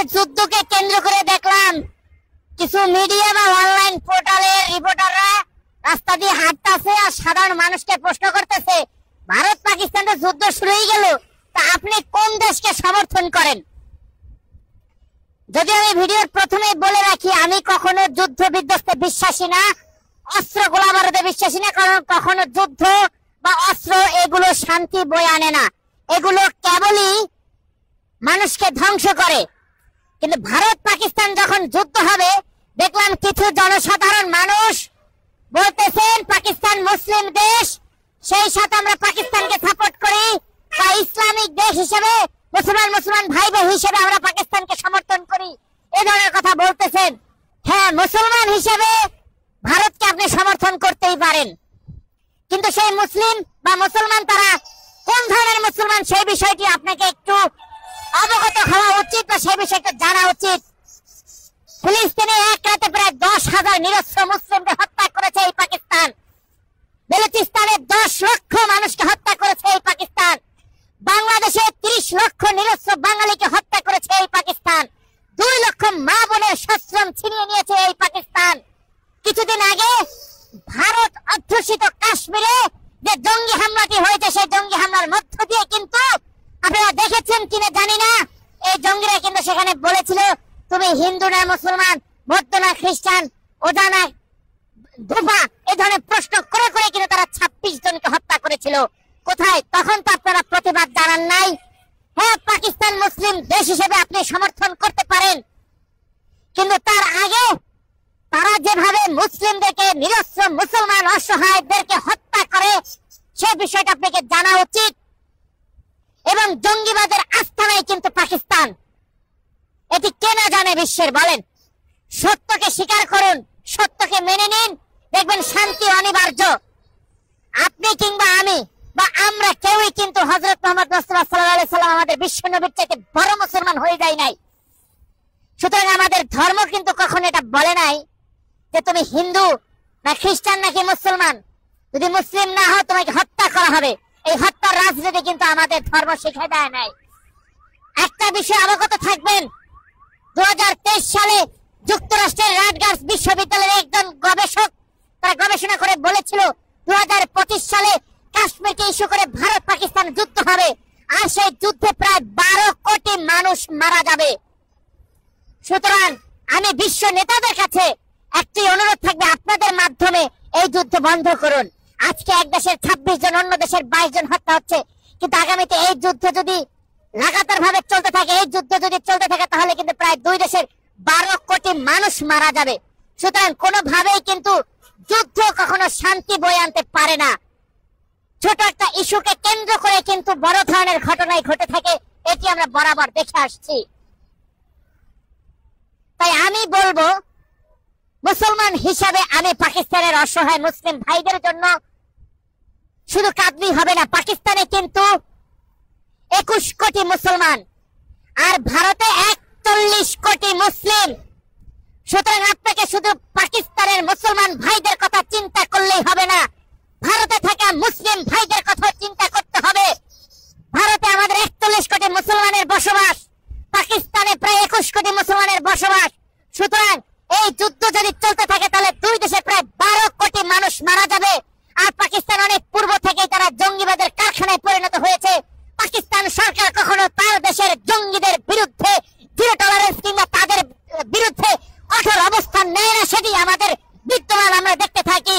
পাকিস্তানের যুদ্ধকে কেন্দ্র করে দেখলাম কিছু মিডিয়া বা অনলাইন পোর্টালের রিপোর্টাররা রাস্তা দিয়ে হাঁটতেছে আর সাধারণ মানুষকে প্রশ্ন করতেছে, ভারত পাকিস্তানের যুদ্ধ শুরু হয়ে গেল, তা আপনি কোন দেশকে সমর্থন করেন? যদি আমি ভিডিওর প্রথমে বলে রাখি, আমি কখনো যুদ্ধ বিধ্বস্তে বিশ্বাসী না, অস্ত্র গোলাবারুদে বিশ্বাসী না, কারণ কখনো যুদ্ধ বা অস্ত্র এগুলো শান্তি বয়ে আনে না, এগুলো কেবলই মানুষকে ধ্বংস করে। কিন্তু ভারত পাকিস্তান যখন যুদ্ধ হবে, দেখলাম কিছু জনসাধারণ মানুষ বলতেছেন পাকিস্তান মুসলিম দেশ, সেই সাথে আমরা পাকিস্তানকে সাপোর্ট করি, বা ইসলামিক দেশ হিসেবে মুসলমান ভাই বোন হিসেবে আমরা পাকিস্তানকে সমর্থন করি, এ ধরনের কথা বলতেছেন। হ্যাঁ, মুসলমান হিসেবে ভারতকে আপনি সমর্থন করতেই পারেন, কিন্তু সেই মুসলিম বা মুসলমান তারা কোন ধরনের মুসলমান সেই বিষয়টি আপনাকে একটু অবগত হওয়া উচিত বা সেই বিষয়টা জানা উচিত। ফিলিস্তিনে এক রাতে প্রায় 10,000 নিরস্ত্র মুসলিমকে হত্যা করেছে এই পাকিস্তান। বেলুচিস্তানে 10 লক্ষ মানুষকে হত্যা করেছে এই পাকিস্তান। বাংলাদেশে 30 লক্ষ নিরস্ত্র বাঙালিকে হত্যা করেছে এই পাকিস্তান। 2 লক্ষ মা বোনের সশ্রম ছিনিয়ে নিয়েছে এই পাকিস্তান। কিছুদিন আগে ভারত অধ্যুষিত কাশ্মীরে যে জঙ্গি হামলাটি হয়েছে, সেই জঙ্গি হামলার মধ্য দিয়ে কিন্তু আপনারা দেখেছেন কিনা জানি না, এই জঙ্গিরা কিন্তু সেখানে বলেছিল তুমি হিন্দু না মুসলমান, বৌদ্ধ না খ্রিস্টান, ওজা না ধোপা, এই ধরনের প্রশ্ন করে করে কিন্তু তারা 26 জনকে হত্যা করেছিল। কোথায়? তখন তো আপনারা প্রতিবাদ জানান নাই। হ্যাঁ, পাকিস্তান মুসলিম দেশ হিসেবে আপনি সমর্থন করতে পারেন, কিন্তু তার আগে তারা যেভাবে মুসলিমদেরকে, নিরস্ত্র মুসলমান অসহায়দেরকে হত্যা করে, সে বিষয়টা আপনাকে জানা উচিত। এবং জঙ্গিবাদের আস্তানাই কিন্তু পাকিস্তান, এটি কে না জানে বিশ্বের? বলেন, সত্যকে স্বীকার করুন, সত্যকে মেনে নিন, দেখবেন শান্তি অনিবার্য। আপনি কিংবা আমি বা আমরা কেউই কিন্তু হযরত মুহাম্মদ মুস্তাফা সাল্লাল্লাহু আলাইহি সাল্লাম আমাদের বিশ্ব নবীর চাইতে বড় মুসলমান হয়ে যায় নাই। সুতরাং আমাদের ধর্ম কিন্তু কখনো এটা বলে নাই যে তুমি হিন্দু না খ্রিস্টান নাকি মুসলমান, যদি মুসলিম না হও তোমাকে হত্যা করা হবে। এই হত্যার রাজনীতি কিন্তু আমাদের ধর্ম শিখিয়ে দেয় নাই। একটা বিষয় অবগত থাকবেন, 2023 সালে যুক্তরাষ্ট্রের রাটগার্স বিশ্ববিদ্যালয়ের একজন গবেষক তারা গবেষণা করে বলেছিল 2025 সালে কাশ্মীরকে ইস্যু করে ভারত পাকিস্তান যুদ্ধ হবে, আর সেই যুদ্ধে প্রায় 12 কোটি মানুষ মারা যাবে। সুতরাং আমি বিশ্ব নেতাদের কাছে একটি অনুরোধ থাকবে, আপনাদের মাধ্যমে এই যুদ্ধ বন্ধ করুন। আজকে এক দেশের 26 জন, অন্য দেশের 22 জন হত্যা হচ্ছে, কিন্তু আগামীতে এই যুদ্ধ যদি লাগাতার ভাবে চলতে থাকে, এই যুদ্ধ যদি চলতে থাকে, তাহলে কিন্তু প্রায় 2 দেশের 12 কোটি মানুষ মারা যাবে। সুতরাং কোনোভাবেই কিন্তু যুদ্ধ কখনো শান্তি বয়ে আনতে পারে না। ছোট একটা ইস্যুকে কেন্দ্র করে কিন্তু বড় ধরনের ঘটনাই ঘটে থাকে, এটি আমরা বরাবর দেখে আসছি। তাই আমি বলবো, মুসলমান হিসাবে আমি পাকিস্তানের অসহায় মুসলিম ভাইদের জন্য শুধু কাঁদলেই হবে না। পাকিস্তানে কিন্তু 21 কোটি মুসলমান আর ভারতে 41 কোটি মুসলিম। সুতরাং আপনাকে শুধু পাকিস্তানের মুসলমান ভাইদের কথা চিন্তা করলেই হবে না, ভারতে থাকা মুসলিম ভাইদের কথা চিন্তা করতে হবে। ভারতে আমাদের 41 কোটি মুসলমানের বসবাস, পাকিস্তানে প্রায় 21 কোটি মুসলমানের বসবাস। সুতরাং এই যুদ্ধ যদি চলতে থাকে, তাহলে 2 দেশে প্রায় 12 কোটি মানুষ মারা যাবে। আর পাকিস্তান অনেক পূর্ব থেকেই তারা জঙ্গিবাদের কারখানায় পরিণত হয়েছে। পাকিস্তান সরকার কখনো তার দেশের জঙ্গিদের বিরুদ্ধে জিরো টলারেন্স কিংবা তাদের বিরুদ্ধে কঠোর অবস্থান নেয় না, সেটি আমাদের বিদ্যমান আমরা দেখতে থাকি।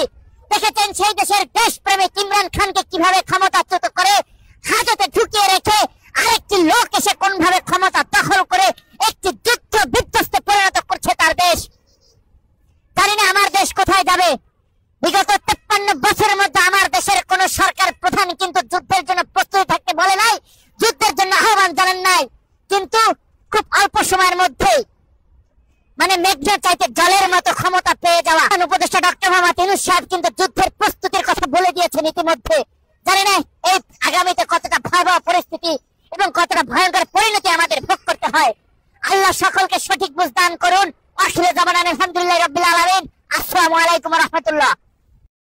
দেখেছেন সেই দেশের দেশপ্রেমিক ইমরান খানকে কিভাবে ক্ষমতাচ্যুত করে হাজতে ঢুকিয়ে রেখে আরেকটি লোক এসে কোনভাবে ক্ষমতা দখল করে একটি যুদ্ধ বিধ্বস্তে পরিণত করছে তার দেশ। জানি না আমার দেশ কোথায় যাবে। বিগত 53 বছরের মধ্যে আমার দেশের কোন সরকার প্রধান কিন্তু যুদ্ধের জন্য প্রস্তুতি থাকতে বলে নাই, যুদ্ধের জন্য আহ্বান জানান নাই, কিন্তু খুব অল্প সময়ের মধ্যেই মানে মেঘের চাইতে জলের মতো ক্ষমতা পেয়ে যাওয়া উপদেষ্টা ডক্টর মোহাম্মদ ইউনূস সাহেব কিন্তু যুদ্ধের প্রস্তুতির কথা বলে দিয়েছেন ইতিমধ্যে। জানি না এই আগামীতে কতটা ভয়াবহ পরিস্থিতি এবং কতটা ভয়ঙ্কর পরিণতি আমাদের ভোগ করতে হয়। আল্লাহ সকলকে সঠিক বুঝ দান করুন। আখিরে জামানান আলহামদুলিল্লাহ রাব্বিল আলামিন। আসসালামু আলাইকুম ওয়া রাহমাতুল্লাহ।